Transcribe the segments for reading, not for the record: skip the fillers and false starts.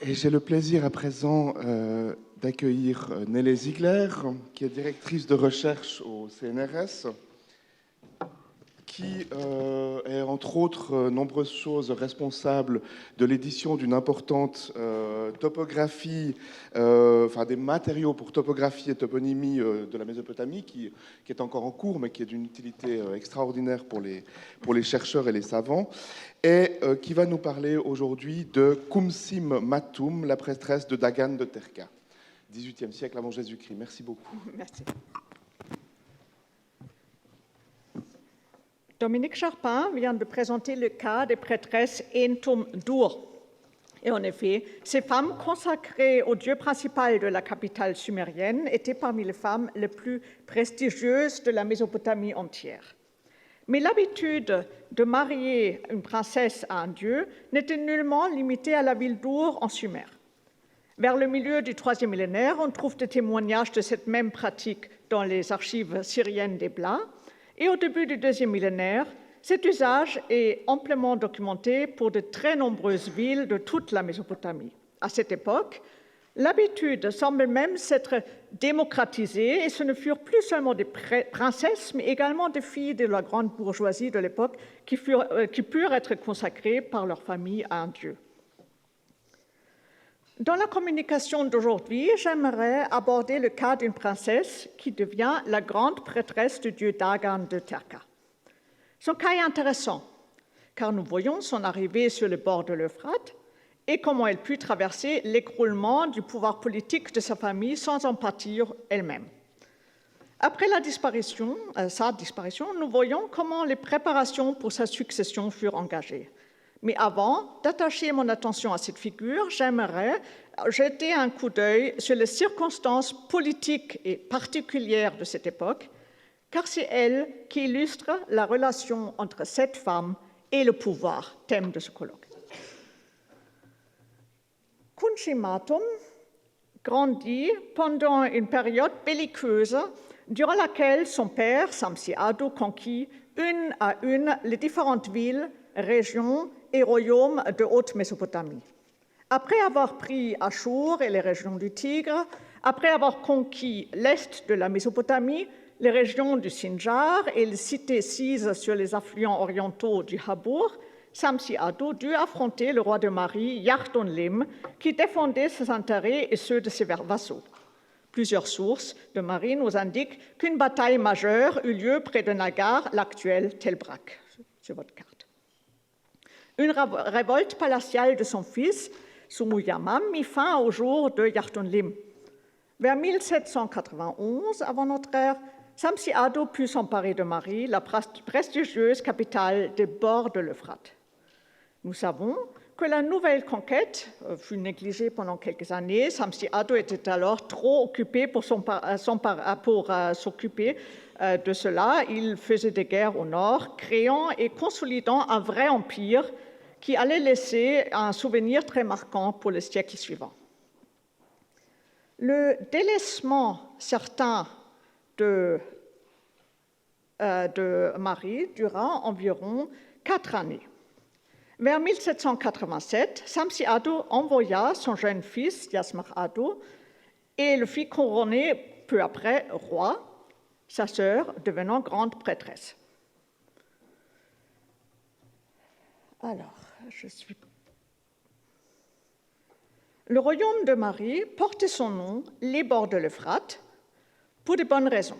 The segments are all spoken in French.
Et j'ai le plaisir à présent d'accueillir Nelly Ziegler, qui est directrice de recherche au CNRS, qui est entre autres nombreuses choses responsable de l'édition d'une importante topographie, enfin des matériaux pour topographie et toponymie de la Mésopotamie, qui est encore en cours, mais qui est d'une utilité extraordinaire pour les chercheurs et les savants, et qui va nous parler aujourd'hui de Kumsim Matum, la prêtresse de Dagan de Terka, 18e siècle avant Jésus-Christ. Merci beaucoup. Merci. Dominique Charpin vient de présenter le cas des prêtresses Entum Dur. Et en effet, ces femmes consacrées au dieu principal de la capitale sumérienne étaient parmi les femmes les plus prestigieuses de la Mésopotamie entière. Mais l'habitude de marier une princesse à un dieu n'était nullement limitée à la ville d'Ur en Sumer. Vers le milieu du IIIe millénaire, on trouve des témoignages de cette même pratique dans les archives syriennes des Blas. Et au début du deuxième millénaire, cet usage est amplement documenté pour de très nombreuses villes de toute la Mésopotamie. À cette époque, l'habitude semble même s'être démocratisée et ce ne furent plus seulement des princesses, mais également des filles de la grande bourgeoisie de l'époque qui purent être consacrées par leur famille à un dieu. Dans la communication d'aujourd'hui, j'aimerais aborder le cas d'une princesse qui devient la grande prêtresse du dieu Dagan de Terka. Son cas est intéressant, car nous voyons son arrivée sur le bord de l'Euphrate et comment elle put traverser l'écroulement du pouvoir politique de sa famille sans en pâtir elle-même. Après sa disparition, nous voyons comment les préparations pour sa succession furent engagées. Mais avant d'attacher mon attention à cette figure, j'aimerais jeter un coup d'œil sur les circonstances politiques et particulières de cette époque, car c'est elle qui illustre la relation entre cette femme et le pouvoir, thème de ce colloque. Kumsim Matum grandit pendant une période belliqueuse durant laquelle son père, Samsi-Adu, conquit une à une les différentes villes, régions et royaumes de Haute-Mésopotamie. Après avoir pris Achour et les régions du Tigre, après avoir conquis l'est de la Mésopotamie, les régions du Sinjar et les cités sises sur les affluents orientaux du Habur, Samsi-Adu dut affronter le roi de Mari, Yartonlim, qui défendait ses intérêts et ceux de ses vassaux. Plusieurs sources de Mari nous indiquent qu'une bataille majeure eut lieu près de Nagar, l'actuel Tel Brak, sur votre carte. Une révolte palatiale de son fils, Sumuyamam, mit fin au jour de Yartonlim. Vers 1791, avant notre ère, Samsi-Adu put s'emparer de Mari, la prestigieuse capitale des bords de l'Euphrate. Nous savons que la nouvelle conquête fut négligée pendant quelques années. Samsi-Adu était alors trop occupé pour s'occuper de cela. Il faisait des guerres au nord, créant et consolidant un vrai empire qui allait laisser un souvenir très marquant pour les siècles suivants. Le délaissement certain de Mari dura environ 4 années. Vers 1787, Samsi-Adu envoya son jeune fils, Yasmar-Adu, et le fit couronner peu après roi, sa sœur devenant grande prêtresse. Alors, Le royaume de Mari portait son nom, les bords de l'Euphrate, pour de bonnes raisons.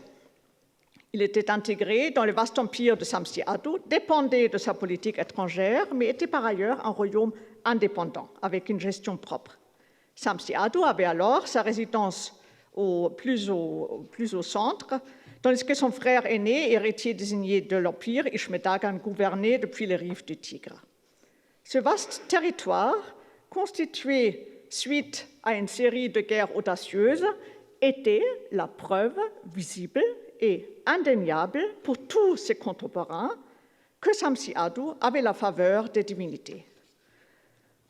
Il était intégré dans le vaste empire de Samsi-Adu, dépendait de sa politique étrangère, mais était par ailleurs un royaume indépendant, avec une gestion propre. Samsi-Adu avait alors sa résidence plus au centre, tandis que son frère aîné, héritier désigné de l'empire, Ishme-Dagan, gouvernait depuis les rives du Tigre. Ce vaste territoire, constitué suite à une série de guerres audacieuses, était la preuve visible et indéniable pour tous ses contemporains que Samsi-Adu avait la faveur des divinités.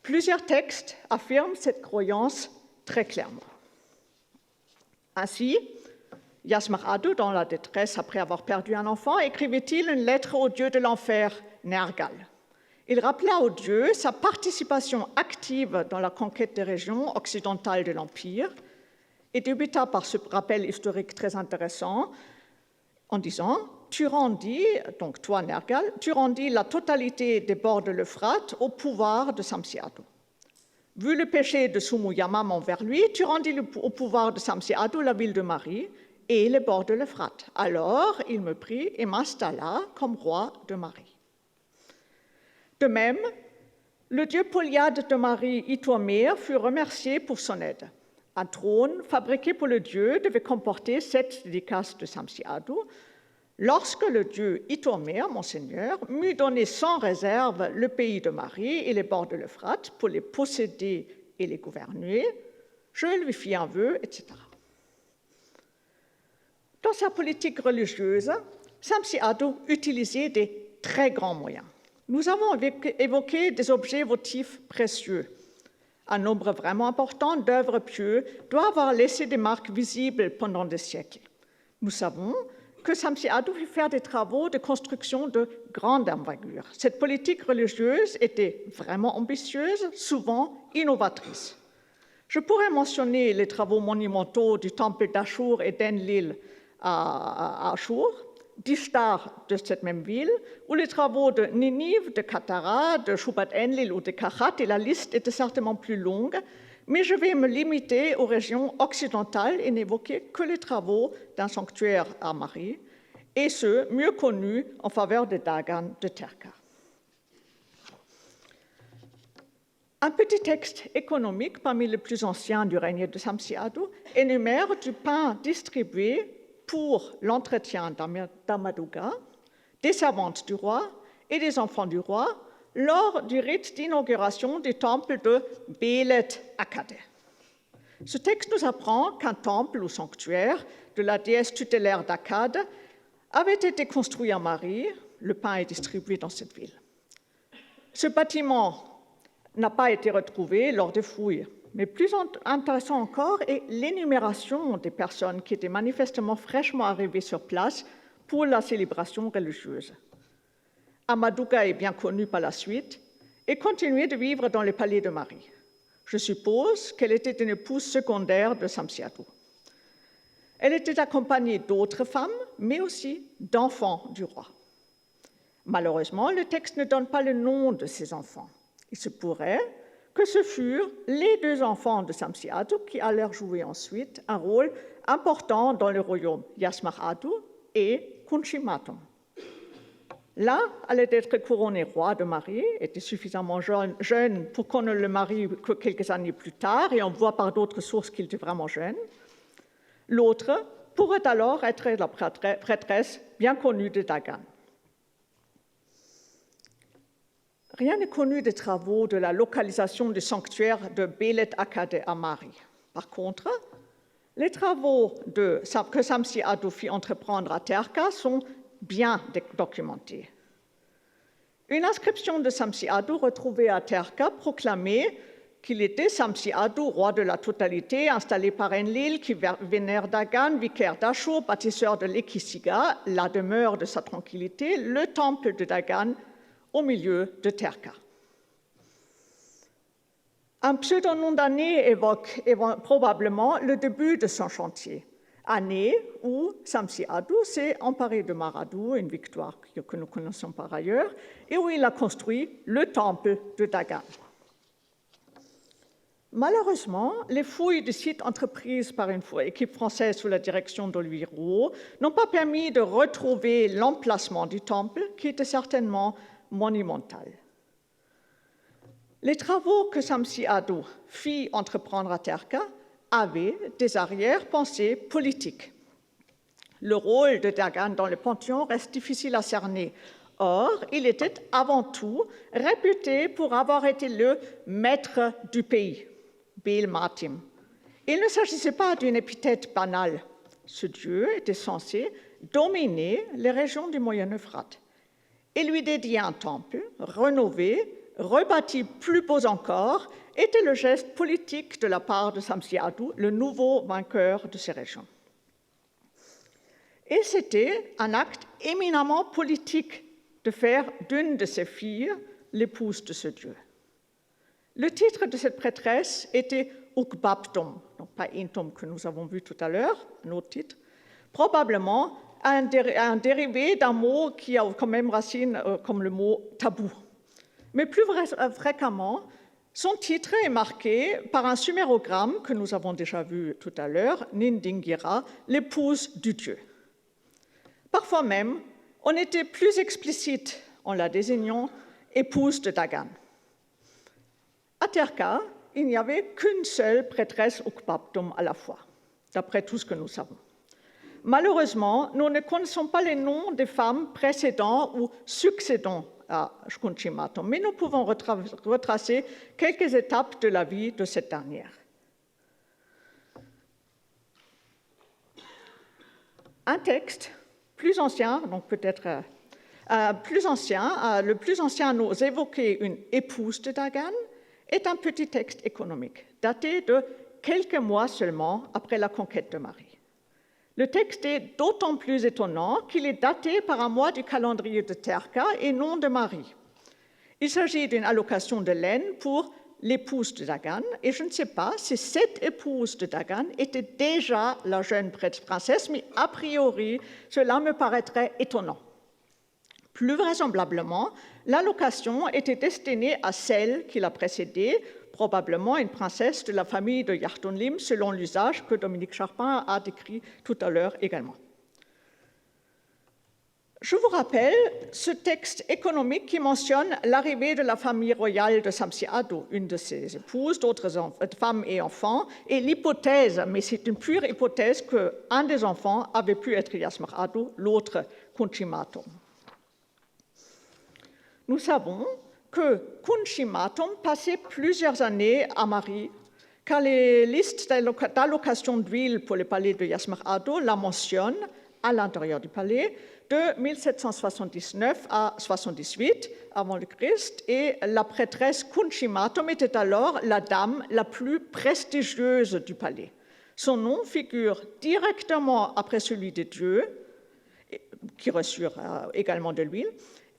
Plusieurs textes affirment cette croyance très clairement. Ainsi, Yasmar-Adu, dans la détresse après avoir perdu un enfant, écrivait-il une lettre au dieu de l'enfer, Nergal. Il rappela au dieu sa participation active dans la conquête des régions occidentales de l'Empire et débuta par ce rappel historique très intéressant en disant « Tu rendis, donc toi Nergal, tu rendis la totalité des bords de l'Euphrate au pouvoir de Samsi-Ado. Vu le péché de Sumu-Yamam envers lui, tu rendis au pouvoir de Samsi-Ado la ville de Mari et les bords de l'Euphrate. Alors il me prit et m'installa comme roi de Mari. » De même, le dieu Polyade de Mari, Ituamir, fut remercié pour son aide. Un trône fabriqué pour le dieu devait comporter 7 dédicaces de Samsi-Ado. Lorsque le dieu Ituamir, mon seigneur, m'eut donné sans réserve le pays de Mari et les bords de l'Euphrate pour les posséder et les gouverner, je lui fis un vœu, etc. Dans sa politique religieuse, Samsi-Ado utilisait des très grands moyens. Nous avons évoqué des objets votifs précieux. Un nombre vraiment important d'œuvres pieuses doit avoir laissé des marques visibles pendant des siècles. Nous savons que Samsi-Ado fit faire des travaux de construction de grande envergure. Cette politique religieuse était vraiment ambitieuse, souvent innovatrice. Je pourrais mentionner les travaux monumentaux du temple d'Ashur et d'Enlil à Ashur, d'Ishtar de cette même ville, ou les travaux de Ninive, de Katara, de Shubat-Enlil ou de Kahat, et la liste était certainement plus longue, mais je vais me limiter aux régions occidentales et n'évoquer que les travaux d'un sanctuaire à Mari, et ceux mieux connus en faveur de Dagan de Terka. Un petit texte économique parmi les plus anciens du règne de Samsi-Ado énumère du pain distribué pour l'entretien d'Amaduga, des servantes du roi et des enfants du roi lors du rite d'inauguration du temple de Belet Akkad. Ce texte nous apprend qu'un temple ou sanctuaire de la déesse tutélaire d'Akkad avait été construit à Mari. Le pain est distribué dans cette ville. Ce bâtiment n'a pas été retrouvé lors des fouilles. Mais plus intéressant encore est l'énumération des personnes qui étaient manifestement fraîchement arrivées sur place pour la célébration religieuse. Amaduga est bien connue par la suite et continuait de vivre dans les palais de Mari. Je suppose qu'elle était une épouse secondaire de Samsi-Ado. Elle était accompagnée d'autres femmes, mais aussi d'enfants du roi. Malheureusement, le texte ne donne pas le nom de ces enfants. Il se pourrait que ce furent les 2 enfants de Samsi-Ado qui allèrent jouer ensuite un rôle important dans le royaume, Yasmar-Ado et Kunchimatom. L'un allait être couronné roi de Mari, était suffisamment jeune pour qu'on ne le marie que quelques années plus tard, et on voit par d'autres sources qu'il était vraiment jeune. L'autre pourrait alors être la prêtresse bien connue de Dagan. Rien n'est connu des travaux de la localisation du sanctuaire de Belet Akkad à Mari. Par contre, les travaux que Samsi-Ado fit entreprendre à Terka sont bien documentés. Une inscription de Samsi-Ado retrouvée à Terka proclamait qu'il était Samsi-Ado, roi de la totalité, installé par Enlil, qui vénère Dagan, vicaire d'Ashur, bâtisseur de l'Ekisiga, la demeure de sa tranquillité, le temple de Dagan, au milieu de Terka. Un pseudonom d'année évoque probablement le début de son chantier, année où Samsi-Ado s'est emparé de Maradu, une victoire que nous connaissons par ailleurs, et où il a construit le temple de Dagan. Malheureusement, les fouilles du site entreprises par une équipe française sous la direction d'Olivier Rouault n'ont pas permis de retrouver l'emplacement du temple, qui était certainement monumental. Les travaux que Samsi-Ado fit entreprendre à Terka avaient des arrière-pensées politiques. Le rôle de Dagan dans le Panthéon reste difficile à cerner. Or, il était avant tout réputé pour avoir été le maître du pays, Bel Matim. Il ne s'agissait pas d'une épithète banale. Ce dieu était censé dominer les régions du Moyen-Euphrate et lui dédier un temple rénové, rebâti plus beau encore, était le geste politique de la part de Samsi-Ado, le nouveau vainqueur de ces régions. Et c'était un acte éminemment politique de faire d'une de ses filles l'épouse de ce dieu. Le titre de cette prêtresse était Ukbaptum, donc pas Intum que nous avons vu tout à l'heure, un autre titre, probablement un dérivé d'un mot qui a quand même racine comme le mot tabou. Mais plus fréquemment, son titre est marqué par un sumérogramme que nous avons déjà vu tout à l'heure, Nindingira, l'épouse du dieu. Parfois même, on était plus explicite en la désignant épouse de Dagan. À Terka, il n'y avait qu'une seule prêtresse Ukbaptum à la fois, d'après tout ce que nous savons. Malheureusement, nous ne connaissons pas les noms des femmes précédant ou succédant à Shkunchimatom, mais nous pouvons retracer quelques étapes de la vie de cette dernière. Un texte plus ancien, donc peut-être le plus ancien à nous évoquer une épouse de Dagan, est un petit texte économique, daté de quelques mois seulement après la conquête de Marie. Le texte est d'autant plus étonnant qu'il est daté par un mois du calendrier de Terka et non de Marie. Il s'agit d'une allocation de laine pour l'épouse de Dagan, et je ne sais pas si cette épouse de Dagan était déjà la jeune princesse, mais a priori, cela me paraîtrait étonnant. Plus vraisemblablement, l'allocation était destinée à celle qui l'a précédée, probablement une princesse de la famille de Yartonlim, selon l'usage que Dominique Charpin a décrit tout à l'heure également. Je vous rappelle ce texte économique qui mentionne l'arrivée de la famille royale de Samsi-Ado, une de ses épouses, d'autres femmes et enfants, et l'hypothèse, mais c'est une pure hypothèse, qu'un des enfants avait pu être Yasmar-Ado, l'autre Kunchimatom. Nous savons que Kunchimatom passait plusieurs années à Marie, car les listes d'allocation d'huile pour le palais de Yasmar-Ado la mentionnent à l'intérieur du palais de 1779 à 78 avant le Christ, et la prêtresse Kunchimatom était alors la dame la plus prestigieuse du palais. Son nom figure directement après celui des dieux, qui reçurent également de l'huile,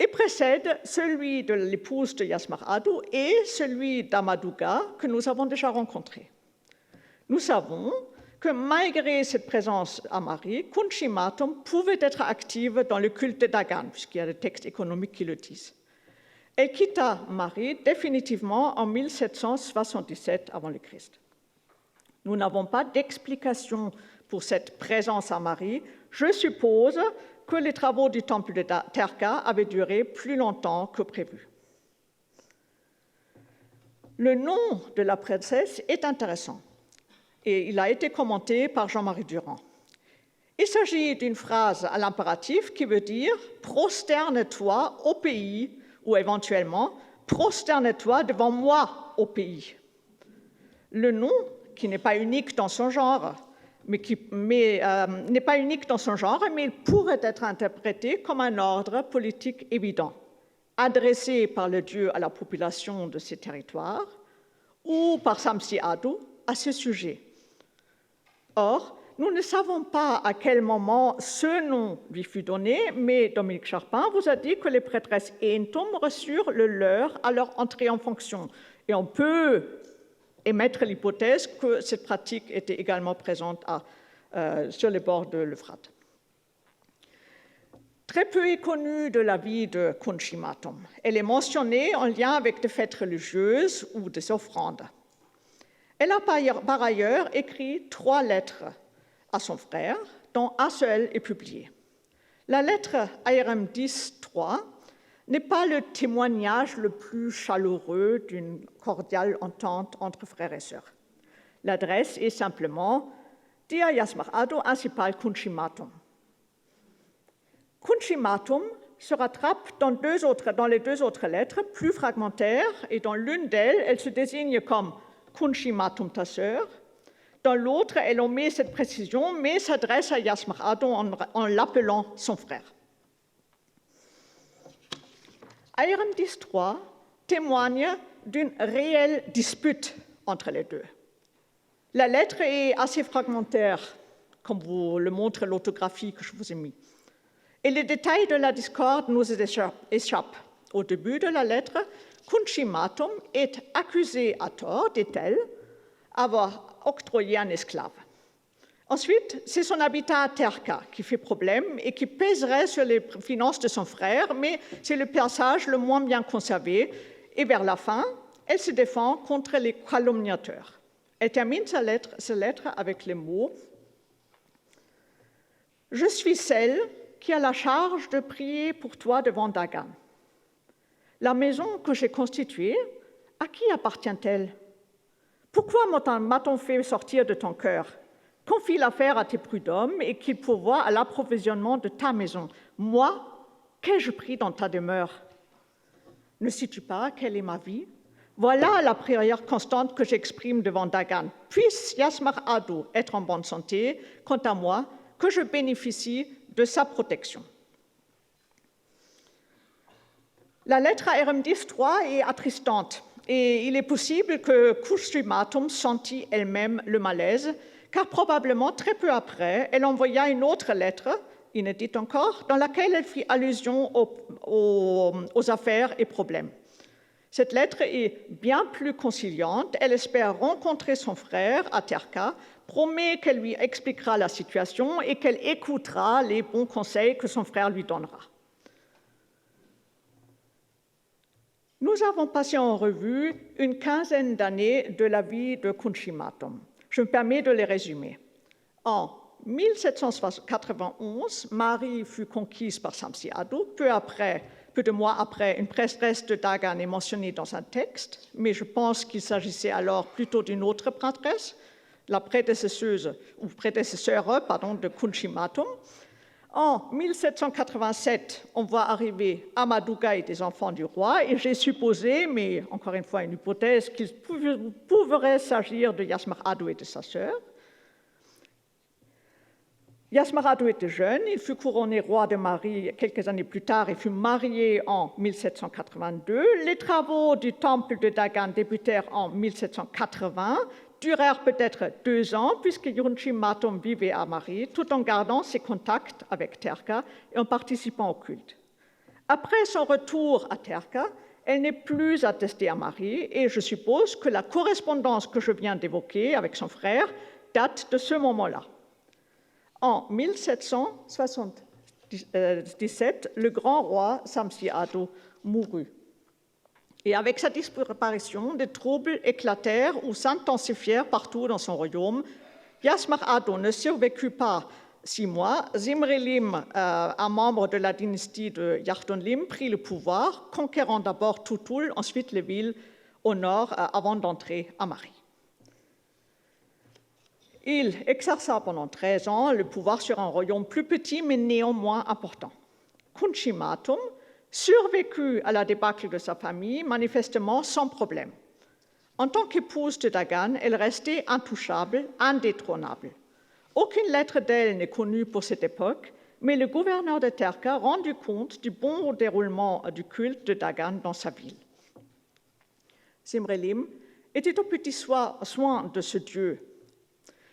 et précède celui de l'épouse de Yasmar-Ado et celui d'Amaduga que nous avons déjà rencontré. Nous savons que malgré cette présence à Marie, Kunchimatom pouvait être active dans le culte de Dagan, puisqu'il y a des textes économiques qui le disent. Elle quitta Marie définitivement en 1777 avant le Christ. Nous n'avons pas d'explication pour cette présence à Marie. Je suppose que les travaux du temple de Terka avaient duré plus longtemps que prévu. Le nom de la princesse est intéressant et il a été commenté par Jean-Marie Durand. Il s'agit d'une phrase à l'impératif qui veut dire « prosterne-toi au pays » ou éventuellement « prosterne-toi devant moi au pays ». Le nom, qui n'est pas unique dans son genre, mais il pourrait être interprété comme un ordre politique évident, adressé par le dieu à la population de ces territoires ou par Samsi-Ado à ce sujet. Or, nous ne savons pas à quel moment ce nom lui fut donné, mais Dominique Charpin vous a dit que les prêtresses Entum reçurent le leur à leur entrée en fonction. Et on peut émettre l'hypothèse que cette pratique était également présente sur les bords de l'Euphrate. Très peu est connu de la vie de Kunchimatom. Elle est mentionnée en lien avec des fêtes religieuses ou des offrandes. Elle a par ailleurs écrit 3 lettres à son frère, dont un seul est publié. La lettre ARM 10.3 n'est pas le témoignage le plus chaleureux d'une cordiale entente entre frères et sœurs. L'adresse est simplement « Dia Yasmar-Ado Ansipal Kunchimatom ». Kunchimatom se rattrape dans les 2 autres lettres, plus fragmentaires, et dans l'une d'elles, elle se désigne comme Kunchimatom, ta sœur. Dans l'autre, elle omet cette précision, mais s'adresse à Yasmar-Ado en l'appelant son frère. ARM 10.3 témoigne d'une réelle dispute entre les deux. La lettre est assez fragmentaire, comme vous le montre l'orthographie que je vous ai mise. Et les détails de la discorde nous échappent. Au début de la lettre, Kunshi Matum est accusée à tort, dit-elle, d'avoir octroyé un esclave. Ensuite, c'est son habitat à Terka qui fait problème et qui pèserait sur les finances de son frère, mais c'est le passage le moins bien conservé. Et vers la fin, elle se défend contre les calomniateurs. Elle termine sa lettre avec les mots « Je suis celle qui a la charge de prier pour toi devant Dagan. La maison que j'ai constituée, à qui appartient-elle? Pourquoi m'a-t-on fait sortir de ton cœur? Confie l'affaire à tes prud'hommes et qu'ils pourvoient à l'approvisionnement de ta maison. Moi, qu'ai-je pris dans ta demeure? Ne sais-tu pas quelle est ma vie? Voilà la prière constante que j'exprime devant Dagan. Puisse Yasmar Ado être en bonne santé, quant à moi, que je bénéficie de sa protection. » La lettre à Eremdis III est attristante et il est possible que Kunshi Matum sentit elle-même le malaise, car probablement très peu après, elle envoya une autre lettre, inédite encore, dans laquelle elle fit allusion aux affaires et problèmes. Cette lettre est bien plus conciliante. Elle espère rencontrer son frère à Terka, promet qu'elle lui expliquera la situation et qu'elle écoutera les bons conseils que son frère lui donnera. Nous avons passé en revue une quinzaine d'années de la vie de Kunshi Matum. Je me permets de les résumer. En 1791, Marie fut conquise par Samsi Ado. Peu de mois après, une prêtresse de Dagan est mentionnée dans un texte, mais je pense qu'il s'agissait alors plutôt d'une autre prêtresse, la prédécesseur de Kunshi Matum. En 1787, on voit arriver Amadouga et des enfants du roi, et j'ai supposé, mais encore une fois une hypothèse, qu'il pourrait s'agir de Yasmar Ado et de sa sœur. Yasmar Ado était jeune, il fut couronné roi de Mari quelques années plus tard et fut marié en 1782. Les travaux du temple de Dagan débutèrent en 1780, durèrent peut-être 2 ans, puisque Kunshi Matum vivait à Mari, tout en gardant ses contacts avec Terka et en participant au culte. Après son retour à Terka, elle n'est plus attestée à Mari, et je suppose que la correspondance que je viens d'évoquer avec son frère date de ce moment-là. En 1777, le grand roi Samsi Ado mourut. Et avec sa disparition, des troubles éclatèrent ou s'intensifièrent partout dans son royaume. Yasmar Ado ne survécut pas 6 mois. Zimri-Lim, un membre de la dynastie de Yardon-Lim, prit le pouvoir, conquérant d'abord Tutul, ensuite les villes au nord, avant d'entrer à Mari. Il exerça pendant 13 ans le pouvoir sur un royaume plus petit, mais néanmoins important. Kunshi Matum survécut à la débâcle de sa famille, manifestement sans problème. En tant qu'épouse de Dagan, elle restait intouchable, indétrônable. Aucune lettre d'elle n'est connue pour cette époque, mais le gouverneur de Terka rendu compte du bon déroulement du culte de Dagan dans sa ville. Zimri-Lim était au petit soin de ce dieu.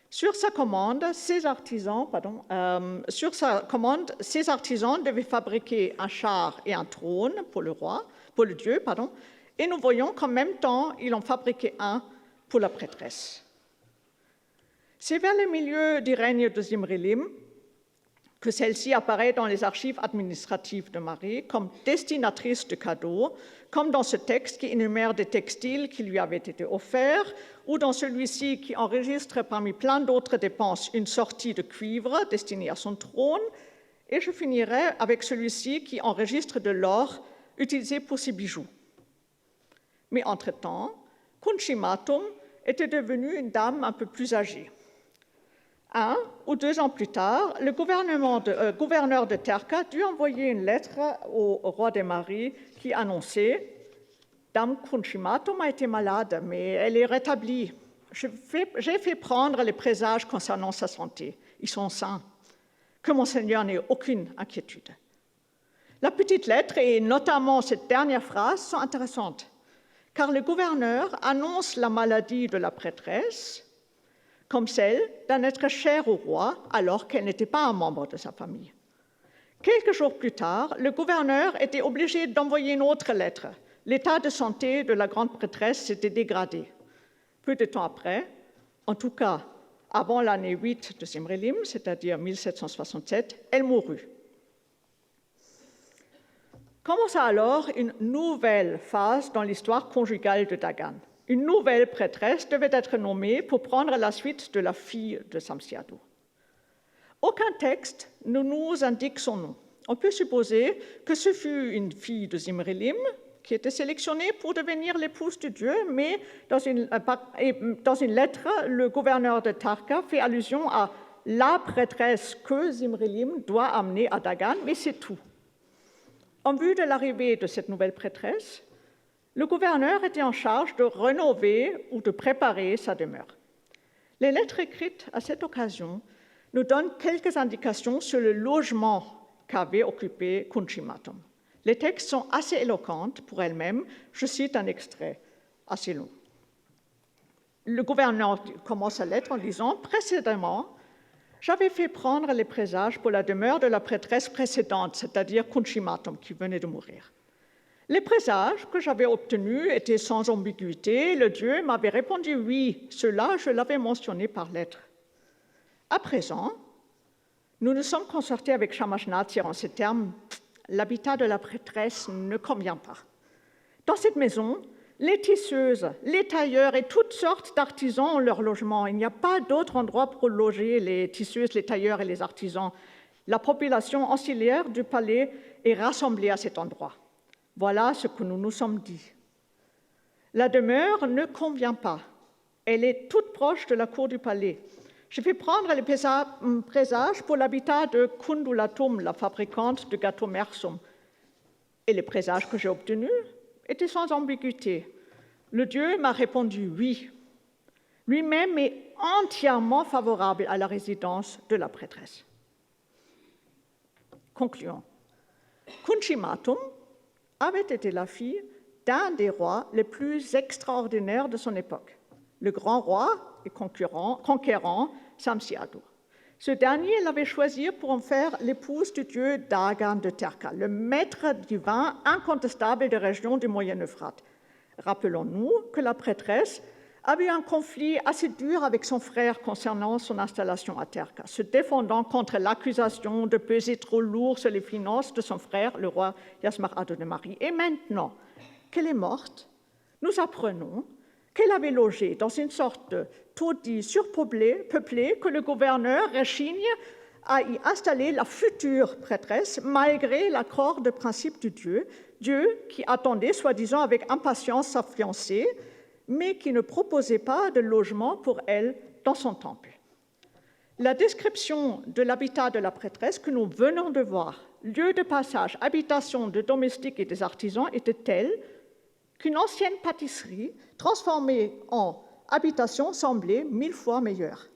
Sur sa commande, ses artisans devaient fabriquer un char et un trône pour le dieu, et nous voyons qu'en même temps, il en fabriquait un pour la prêtresse. C'est vers le milieu du règne de Zimri-Lim que celle-ci apparaît dans les archives administratives de Mari comme destinatrice de cadeaux, comme dans ce texte qui énumère des textiles qui lui avaient été offerts, ou dans celui-ci qui enregistre parmi plein d'autres dépenses une sortie de cuivre destinée à son trône, et je finirai avec celui-ci qui enregistre de l'or utilisé pour ses bijoux. Mais entre-temps, Kunshi Matum était devenue une dame un peu plus âgée. 1 ou 2 ans plus tard, le gouverneur de Terka dut envoyer une lettre au roi de Mari qui annonçait « Dame Kunshi Matum a été malade, mais elle est rétablie. J'ai fait prendre les présages concernant sa santé. Ils sont sains. Que mon Seigneur n'ait aucune inquiétude. » La petite lettre, et notamment cette dernière phrase, sont intéressantes, car le gouverneur annonce la maladie de la prêtresse comme celle d'un être cher au roi, alors qu'elle n'était pas un membre de sa famille. Quelques jours plus tard, le gouverneur était obligé d'envoyer une autre lettre. L'état de santé de la grande prêtresse s'était dégradé. Peu de temps après, en tout cas avant l'année 8 de Zimri-Lim, c'est-à-dire 1767, elle mourut. Commença alors une nouvelle phase dans l'histoire conjugale de Dagan. Une nouvelle prêtresse devait être nommée pour prendre la suite de la fille de Samsiadou. Aucun texte ne nous indique son nom. On peut supposer que ce fut une fille de Zimri-Lim qui était sélectionnée pour devenir l'épouse de Dieu, mais dans une lettre, le gouverneur de Tarka fait allusion à la prêtresse que Zimri-Lim doit amener à Dagan, mais c'est tout. En vue de l'arrivée de cette nouvelle prêtresse, le gouverneur était en charge de rénover ou de préparer sa demeure. Les lettres écrites à cette occasion nous donnent quelques indications sur le logement qu'avait occupé Kunchimatom. Les textes sont assez éloquents pour elles-mêmes. Je cite un extrait assez long. Le gouverneur commence sa lettre en disant « Précédemment, j'avais fait prendre les présages pour la demeure de la prêtresse précédente, c'est-à-dire Kunchimatom, qui venait de mourir. Les présages que j'avais obtenus étaient sans ambiguïté. Le dieu m'avait répondu oui. Cela, je l'avais mentionné par lettre. À présent, nous nous sommes concertés avec Shamash Natsir en ces termes. L'habitat de la prêtresse ne convient pas. Dans cette maison, les tisseuses, les tailleurs et toutes sortes d'artisans ont leur logement. Il n'y a pas d'autre endroit pour loger les tisseuses, les tailleurs et les artisans. La population ancillaire du palais est rassemblée à cet endroit. Voilà ce que nous nous sommes dit. La demeure ne convient pas. Elle est toute proche de la cour du palais. Je vais prendre les présages pour l'habitat de Kundulatum, la fabricante de gâteaux Mersum. Et les présages que j'ai obtenus étaient sans ambiguïté. Le dieu m'a répondu oui. Lui-même est entièrement favorable à la résidence de la prêtresse. Concluons. Kunchimatum avait été la fille d'un des rois les plus extraordinaires de son époque, le grand roi et conquérant Samsiadou. Ce dernier l'avait choisie pour en faire l'épouse du dieu Dagan de Terka, le maître divin incontestable des régions du Moyen-Euphrate. Rappelons-nous que la prêtresse avait un conflit assez dur avec son frère concernant son installation à Terka, se défendant contre l'accusation de peser trop lourd sur les finances de son frère, le roi Yasmar-Adou de Mari. Et maintenant qu'elle est morte, nous apprenons qu'elle avait logé dans une sorte de taudis surpeuplé que le gouverneur rechigne à y installer la future prêtresse malgré l'accord de principe du dieu qui attendait soi-disant avec impatience sa fiancée, mais qui ne proposait pas de logement pour elle dans son temple. La description de l'habitat de la prêtresse que nous venons de voir, lieu de passage, habitation de domestiques et des artisans, était telle qu'une ancienne pâtisserie transformée en habitation semblait 1000 fois meilleure.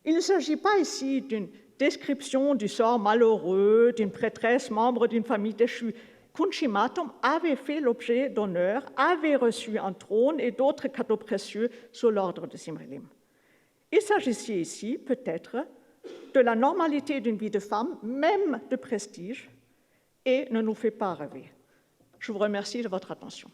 Il ne s'agit pas ici d'une description du sort malheureux d'une prêtresse membre d'une famille déchue. Kunchimatom avait fait l'objet d'honneur, avait reçu un trône et d'autres cadeaux précieux sous l'ordre de Zimri-Lim. Il s'agissait ici peut-être de la normalité d'une vie de femme, même de prestige, et ne nous fait pas rêver. Je vous remercie de votre attention.